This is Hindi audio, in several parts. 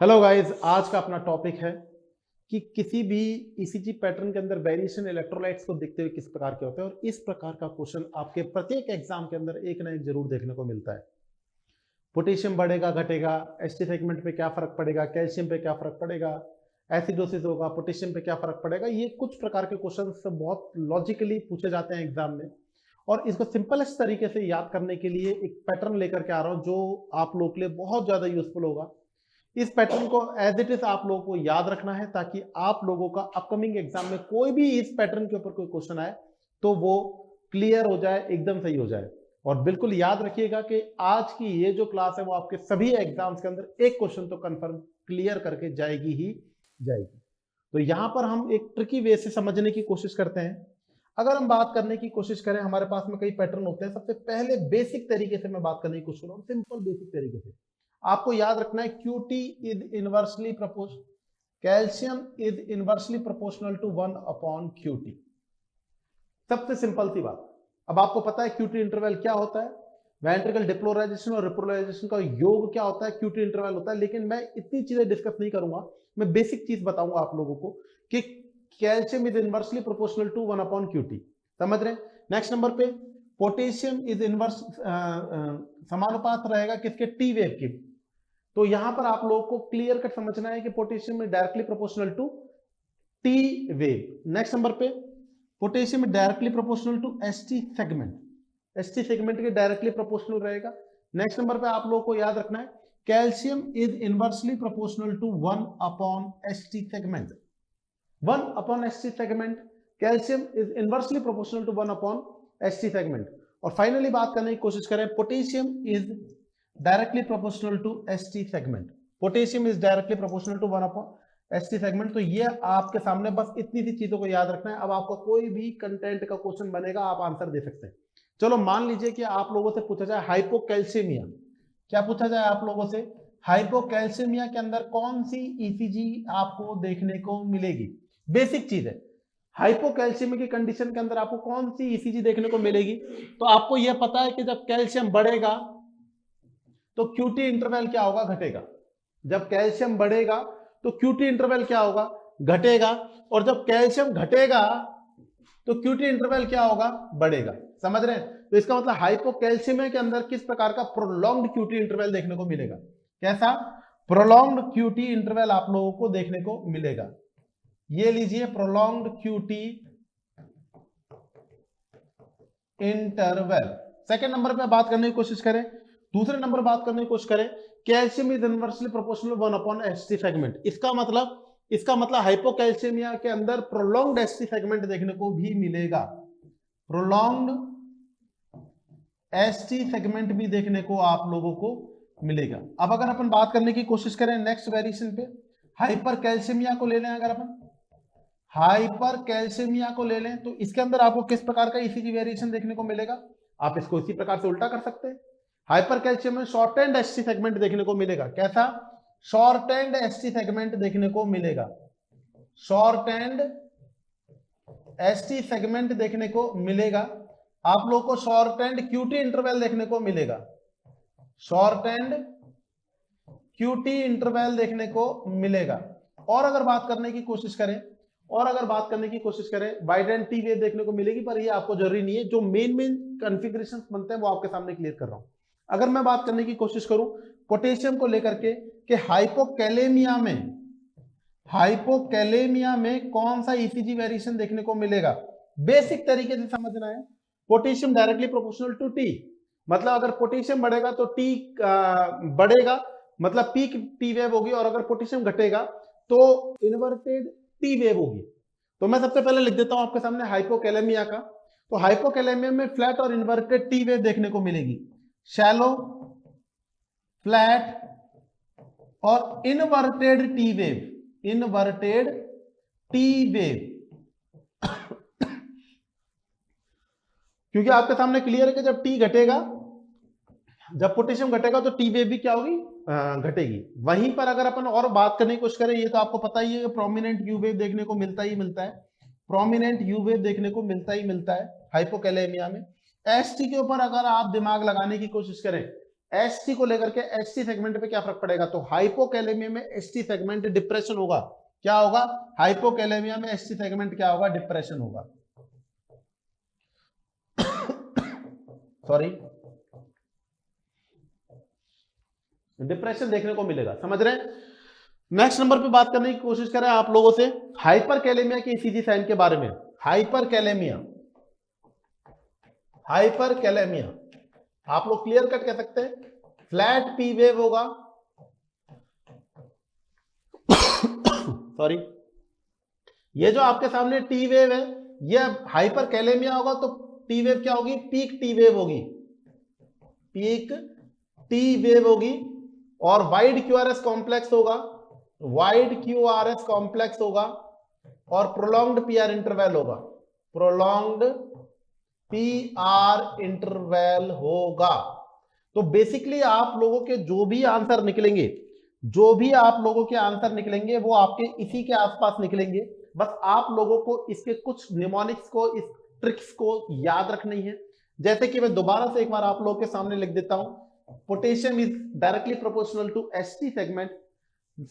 हेलो गाइस, आज का अपना टॉपिक है कि किसी भी ईसीजी पैटर्न के अंदर वेरिएशन इलेक्ट्रोलाइट्स को देखते हुए किस प्रकार के होते हैं। और इस प्रकार का क्वेश्चन आपके प्रत्येक एग्जाम के अंदर एक ना एक जरूर देखने को मिलता है। पोटेशियम बढ़ेगा घटेगा, एसटी सेगमेंट पे क्या फर्क पड़ेगा, कैल्शियम पे क्या फर्क पड़ेगा, एसिडोसिस होगा, पोटेशियम पे क्या फर्क पड़ेगा। ये कुछ प्रकार के क्वेश्चन बहुत लॉजिकली पूछे जाते हैं एग्जाम में, और इसको सिंपलेस्ट तरीके से याद करने के लिए एक पैटर्न लेकर के आ रहा हूं जो आप लोग के लिए बहुत ज्यादा यूजफुल होगा। इस पैटर्न को एज इट इज आप लोगों को याद रखना है ताकि आप लोगों का अपकमिंग एग्जाम में कोई भी इस पैटर्न के ऊपर कोई क्वेश्चन आए तो वो क्लियर हो जाए, एकदम सही हो जाए। और बिल्कुल याद रखिएगा कि आज की ये जो क्लास है वो आपके सभी एग्जाम्स के अंदर एक क्वेश्चन तो कंफर्म क्लियर करके जाएगी ही जाएगी। तो यहां पर हम एक ट्रिकी वे से समझने की कोशिश करते हैं। अगर हम बात करने की कोशिश करें, हमारे पास में कई पैटर्न होते हैं। सबसे पहले बेसिक तरीके से मैं बात करने की कोशिश करूं, सिंपल बेसिक तरीके से आपको याद रखना है QT is inversely proportional, calcium is inversely proportional to 1/QT। सबसे सिंपल सी बात। अब आपको पता है QT इंटरवल क्या होता है, वेंट्रिकल डिपोलराइजेशन और रिपोलराइजेशन का योग क्या होता है, QT इंटरवल होता है। लेकिन मैं इतनी चीजें डिस्कस नहीं करूंगा, मैं बेसिक चीज बताऊंगा आप लोगों को कि calcium is inversely proportional to 1/QT। समझ रहे हैं? नेक्स्ट नंबर पे पोटेशियम इज इनवर्स समानुपात रहेगा किसके, टी वेव की। तो यहां पर आप लोगों को क्लियर कट समझना है कि potassium is directly proportional to T wave. Next number पे potassium is directly proportional to ST segment, ST segment के डायरेक्टली प्रोपोर्शनल रहेगा। नेक्स्ट नंबर पे आप लोगों को याद रखना है calcium is inversely proportional to 1/ST segment, 1/ST segment. Calcium is inversely proportional to 1/ST segment. और फाइनली बात करने की कोशिश करें, potassium is directly proportional to ST segment, potassium is directly proportional to 1/ST segment. तो ये आपके सामने बस इतनी सी चीजों को याद रखना है। अब आपका कोई भी कंटेंट का क्वेश्चन बनेगा, आप आंसर दे सकते हैं। चलो मान लीजिए कि आप लोगों से पूछा जाए हाइपोकैल्सीमिया, क्या पूछा जाए आप लोगों से, हाइपोकैल्सीमिया के अंदर कौन सी ईसीजी आपको देखने को मिलेगी। बेसिक चीज है, हाइपोकैल्सीमिया की कंडीशन के अंदर आपको कौन सी ईसीजी देखने को मिलेगी। तो आपको यह पता है कि जब कैल्शियम बढ़ेगा तो QT इंटरवल क्या होगा, घटेगा। जब कैल्शियम बढ़ेगा तो QT इंटरवल क्या होगा, घटेगा। और जब कैल्शियम घटेगा तो QT इंटरवल क्या होगा, बढ़ेगा। समझ रहे हैं? तो इसका मतलब हाइपोकैल्शियम के अंदर किस प्रकार का प्रोलॉन्ग्ड QT इंटरवल देखने को मिलेगा। कैसा प्रोलॉन्ग्ड QT इंटरवल आप लोगों को देखने को मिलेगा। ये लीजिए prolonged QT interval. Second number पे बात करने की कोशिश करें, दूसरे नंबर बात करने की कोशिश करें, calcium is inversely proportional 1/ST segment. इसका मतलब हाइपोकैल्शियमिया के अंदर प्रोलॉन्ग्ड ST सेगमेंट देखने को भी मिलेगा, प्रोलॉन्ग्ड ST सेगमेंट भी देखने को आप लोगों को मिलेगा। अब अगर अपन बात करने की कोशिश करें नेक्स्ट वेरिएशन पे, हाइपरकैल्शियमिया को ले लें, अगर अपन हाइपरकैल्शियमिया को ले लें तो इसके अंदर आपको किस प्रकार का ईसीजी वेरिएशन देखने को मिलेगा। आप इसको इसी प्रकार से उल्टा कर सकते हैं। हाइपरकैल्शियम में शॉर्ट एंड ST सेगमेंट देखने को मिलेगा। कैसा, शॉर्ट एंड ST सेगमेंट देखने को मिलेगा, शॉर्ट एंड ST सेगमेंट देखने को मिलेगा। आप लोग को शॉर्ट एंड QT इंटरवल देखने को मिलेगा, शॉर्ट एंड QT इंटरवल देखने को मिलेगा। और अगर बात करने की कोशिश करें, वाइड एंड टी वेव देखने को मिलेगी, पर ये आपको जरूरी नहीं है। जो मेन कॉन्फ़िगरेशंस बनते हैं वो आपके सामने क्लियर कर रहा हूं। अगर मैं बात करने की कोशिश करूं पोटेशियम को लेकर के कि हाइपोकैलेमिया में कौन सा ईसीजी वेरिएशन देखने को मिलेगा, बेसिक तरीके से समझना है। Potassium directly proportional to T, मतलब अगर पोटेशियम बढ़ेगा तो टी बढ़ेगा, मतलब पीक टी वेव होगी। और अगर पोटेशियम घटेगा तो इन्वर्टेड टी वेव होगी। तो मैं सबसे पहले लिख देता हूं आपके सामने हाइपोकैलेमिया का। तो हाइपोकैलेमिया में फ्लैट और इन्वर्टेड टी वेव देखने को मिलेगी, शैलो, फ्लैट और inverted T wave, inverted T wave. क्योंकि आपके सामने क्लियर है कि जब टी घटेगा, जब पोटेशियम घटेगा तो टी वेव भी क्या होगी, घटेगी। वहीं पर अगर अपन और बात करने की कोशिश करें, ये तो आपको पता ही है कि प्रोमिनेंट यू वेव देखने को मिलता ही मिलता है, प्रोमिनेंट यू वेव देखने को मिलता ही मिलता है हाइपोकैलेमिया में। ST के ऊपर अगर आप दिमाग लगाने की कोशिश करें एसटी को लेकर के एसटी सेगमेंट पे क्या फर्क पड़ेगा? तो हाइपोकैलेमिया में एसटी सेगमेंट डिप्रेशन होगा। क्या होगा? हाइपोकैलेमिया में एसटी सेगमेंट क्या होगा? डिप्रेशन होगा। सॉरी, डिप्रेशन देखने को मिलेगा। समझ रहे हैं? नेक्स्ट नंबर पे बात करने की कोशिश करें आप लोगों से हाइपरकैलेमिया के ईसीजी साइन के बारे में। हाइपरकैलेमिया, हाइपरकैलेमिया आप लोग क्लियर कट कह सकते हैं, फ्लैट पी वेव होगा। सॉरी, ये जो आपके सामने टी वेव है ये हाइपरकैलेमिया होगा तो टी वेव क्या होगी? पीक टी वेव होगी, पीक टी वेव होगी। और वाइड क्यूआरएस कॉम्प्लेक्स होगा, वाइड क्यूआरएस कॉम्प्लेक्स होगा और प्रोलॉन्ग्ड पीआर इंटरवल होगा, प्रोलॉन्ग्ड पीआर इंटरवल होगा। तो बेसिकली आप लोगों के जो भी आंसर निकलेंगे, जो भी आप लोगों के आंसर निकलेंगे वो आपके इसी के आसपास निकलेंगे। बस आप लोगों को इसके कुछ निमोनिक्स को, इस ट्रिक्स को याद रखनी है। जैसे कि मैं दोबारा से एक बार आप लोगों के सामने लिख देता हूं, potassium is directly proportional to ST segment.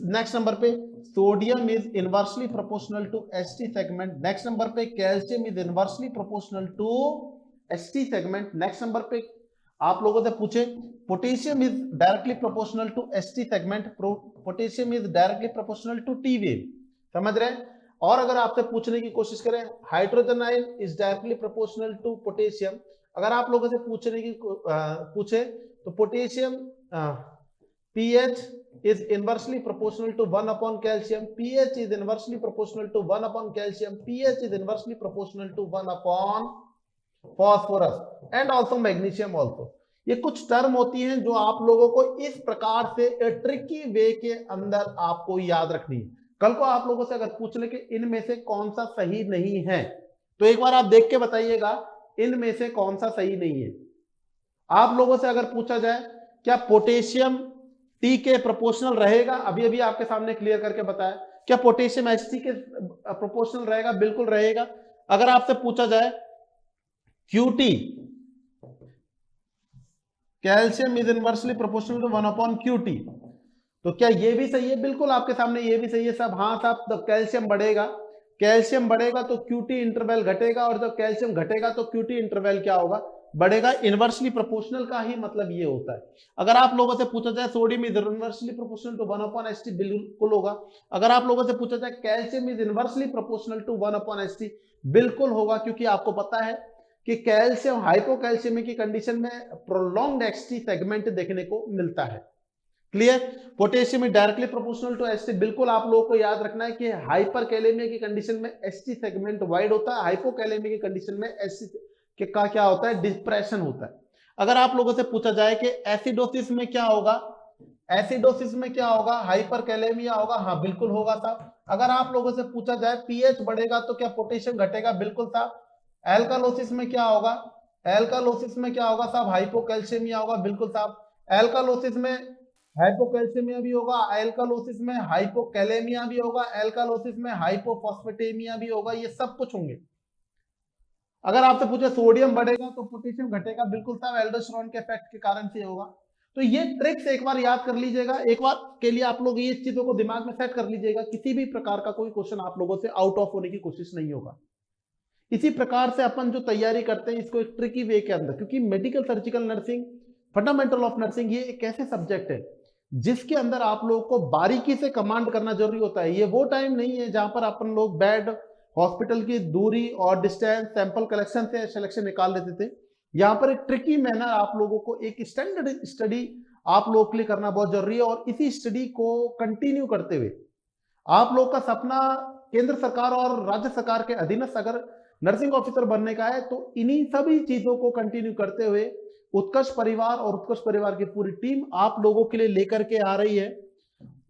Next number पे sodium is inversely proportional to ST segment. Next number पे calcium is inversely proportional to ST segment. Next number पे आप लोगों से पूछे potassium is directly proportional to ST segment, potassium is directly proportional to T wave. समझ रहे हैं? और अगर आपसे पूछने की कोशिश करें hydrogen ion is directly proportional to potassium, अगर आप लोगों से पूछने की पूछे तो potassium pH is inversely proportional to 1 upon calcium, pH is inversely proportional to 1 upon calcium, pH is inversely proportional to 1 upon phosphorus and also magnesium also। ये कुछ टर्म होती हैं जो आप लोगों को इस प्रकार से ट्रिकी वे के अंदर आपको याद रखनी है। कल को आप लोगों से अगर पूछ ले कि इनमें से कौन सा सही नहीं है तो एक बार आप देख के बताइएगा इनमें से कौन सा सही नहीं है। आप लोगों से अगर पूछा जाए क्या पोटेशियम टी के प्रोपोर्शनल रहेगा, अभी अभी आपके सामने क्लियर करके बताया, क्या पोटेशियम एचटी के प्रोपोर्शनल रहेगा? बिल्कुल रहेगा। अगर आपसे पूछा जाए QT, calcium is inversely proportional to 1 upon QT, तो क्या ये भी सही है? बिल्कुल आपके सामने ये भी सही है सब। हाँ साहब, तो कैल्शियम बढ़ेगा, कैल्शियम बढ़ेगा तो क्यूटी इंटरवल घटेगा, और जब कैल्शियम घटेगा तो क्यूटी इंटरवल क्या होगा? बढ़ेगा। इनवर्सली प्रोपोर्शनल का ही मतलब ये होता है। अगर आप लोगों से पूछा जाए sodium is inversely proportional to 1 upon HT, बिल्कुल होगा। अगर आप लोगों से पूछा जाए calcium is inversely proportional to 1 upon HT, बिल्कुल होगा, क्योंकि आपको पता है कि कैल्शियम हाइपोकैल्शियमी की कंडीशन में प्रोलॉन्ग्ड एचटी सेगमेंट देखने को मिलता है। Clear? Potassium is directly proportional to HT, बिल्कुल आप लोगों को याद रखना है कि हाइपरकैलेमिया की कंडीशन में एचटी सेगमेंट वाइड होता है, हाइपोकैलेमिया की कंडीशन में एचटी का क्या होता है? डिप्रेशन होता है। अगर आप लोगों से पूछा जाए कि एसिडोसिस में क्या होगा, एसिडोसिस में क्या होगा? हाइपरकैलेमिया होगा। हाँ बिल्कुल होगा साहब। अगर आप लोगों से पूछा जाए पीएच बढ़ेगा तो क्या पोटेशियम घटेगा? बिल्कुल साहब। एल्कालोसिस में क्या होगा? एल्कालोसिस में क्या होगा साहब? हाइपोकैल्शियमिया होगा। बिल्कुल साहब। एल्कालोसिस में हाइपोकैल्शियमिया भी होगा, एल्कालोसिस में हाइपोकैलेमिया भी होगा, एल्कालोसिस में हाइपोफॉस्फेटेमिया भी होगा, ये सब कुछ होंगे। अगर आपसे पूछे सोडियम बढ़ेगा तो पोटेशियम घटेगा, बिल्कुल साहब एल्डोस्टेरोन के इफेक्ट के कारण से होगा। तो ये ट्रिक्स एक बार याद कर लीजिएगा, एक बार के लिए आप लोग ये चीजों को दिमाग में सेट कर लीजिएगा, किसी भी प्रकार का कोई क्वेश्चन आप लोगों से आउट ऑफ होने की कोशिश नहीं होगा। इसी प्रकार से अपन जो तैयारी करते हैं इसको एक ट्रिकी वे के अंदर, क्योंकि medical surgical nursing, fundamental of nursing, ये एक ऐसे सब्जेक्ट है जिसके अंदर आप लोगों को बारीकी से कमांड करना जरूरी होता है। ये वो टाइम नहीं है जहां पर अपन लोग बेड, हॉस्पिटल की दूरी और डिस्टेंस, सैंपल कलेक्शन से सिलेक्शन निकाल लेते थे। यहाँ पर एक ट्रिकी मैनर आप लोगों को, एक स्टैंडर्ड स्टडी आप लोगों के लिए करना बहुत जरूरी है। और इसी स्टडी को कंटिन्यू करते हुए आप लोग का सपना केंद्र सरकार और राज्य सरकार के अधीनस्थ अगर नर्सिंग ऑफिसर बनने का है तो इन्हीं सभी चीजों को कंटिन्यू करते हुए उत्कर्ष परिवार और उत्कर्ष परिवार की पूरी टीम आप लोगों के लिए लेकर के आ रही है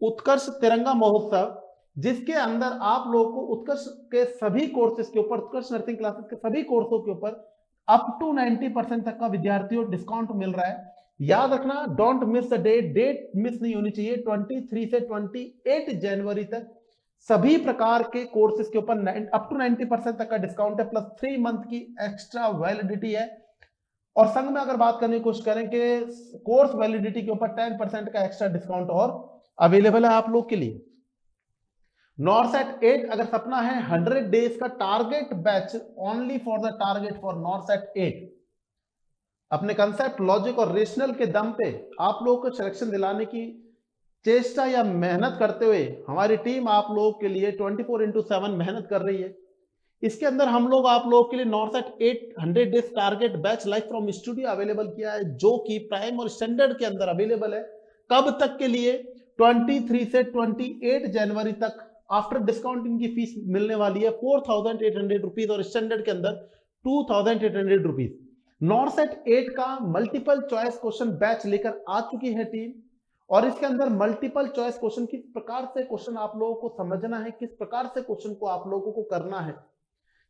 उत्कर्ष तिरंगा महोत्सव, जिसके अंदर आप लोगों को उत्कर्ष के सभी कोर्सेज के ऊपर, उत्कर्ष नर्सिंग क्लासेस के सभी कोर्सों के ऊपर अप टू 90% तक का विद्यार्थियों डिस्काउंट मिल रहा है। याद रखना, don't miss the date, date miss नहीं होनी चाहिए। 23 से 28 जनवरी तक सभी प्रकार के कोर्सेज के ऊपर अप टू 90% तक का डिस्काउंट है, प्लस 3 मंथ की एक्स्ट्रा वैलिडिटी है। और संग में अगर बात करने की कोशिश करें कि कोर्स वैलिडिटी के ऊपर 10% का एक्स्ट्रा डिस्काउंट और अवेलेबल है आप लोग के लिए। नॉरसेट 8 अगर सपना है 100 डेज का target batch only for the target for NORCET 8, अपने कंसेप्ट लॉजिक और रेशनल के दम पे आप लोगों को सिलेक्शन दिलाने की चेष्टा या मेहनत करते हुए हमारी टीम आप लोगों के लिए 24/7 मेहनत कर रही है। इसके अंदर हम लोग आप लोगों के लिए NORCET 800 days target batch live from studio available किया है, जो कि प्राइम और स्टैंडर्ड के अंदर अवेलेबल है। कब तक के लिए? 23 से 28 जनवरी तक। आफ्टर डिस्काउंट इनकी फीस मिलने वाली है 4,800 रुपीज और स्टैंडर्ड के अंदर 2,800 रुपीज। नॉरसेट 8 का मल्टीपल चॉइस क्वेश्चन बैच लेकर आ चुकी है टीम, और इसके अंदर मल्टीपल चॉइस क्वेश्चन किस प्रकार से क्वेश्चन आप लोगों को समझना है, किस प्रकार से क्वेश्चन को आप लोगों को करना है,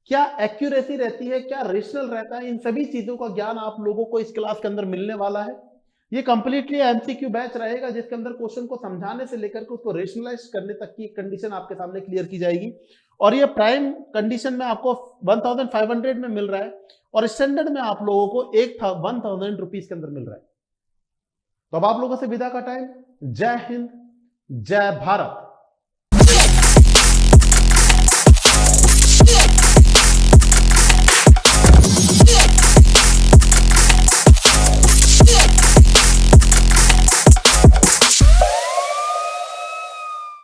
क्या एक्यूरेसी रहती है, क्या रेशनल रहता है, इन सभी चीजों का ज्ञान आप लोगों को इस क्लास के अंदर मिलने वाला है। ये कंप्लीटली एमसीक्यू बैच रहेगा, जिसके अंदर क्वेश्चन को समझाने से लेकर के उसको रेशनलाइज करने तक की कंडीशन आपके सामने क्लियर की जाएगी। और ये प्राइम कंडीशन में आपको 1,500 में मिल रहा है, और स्टैंडर्ड में आप लोगों को 1,000 रुपीज के अंदर मिल रहा है। तो अब आप लोगों से विदा का टाइम। जय हिंद, जय भारत।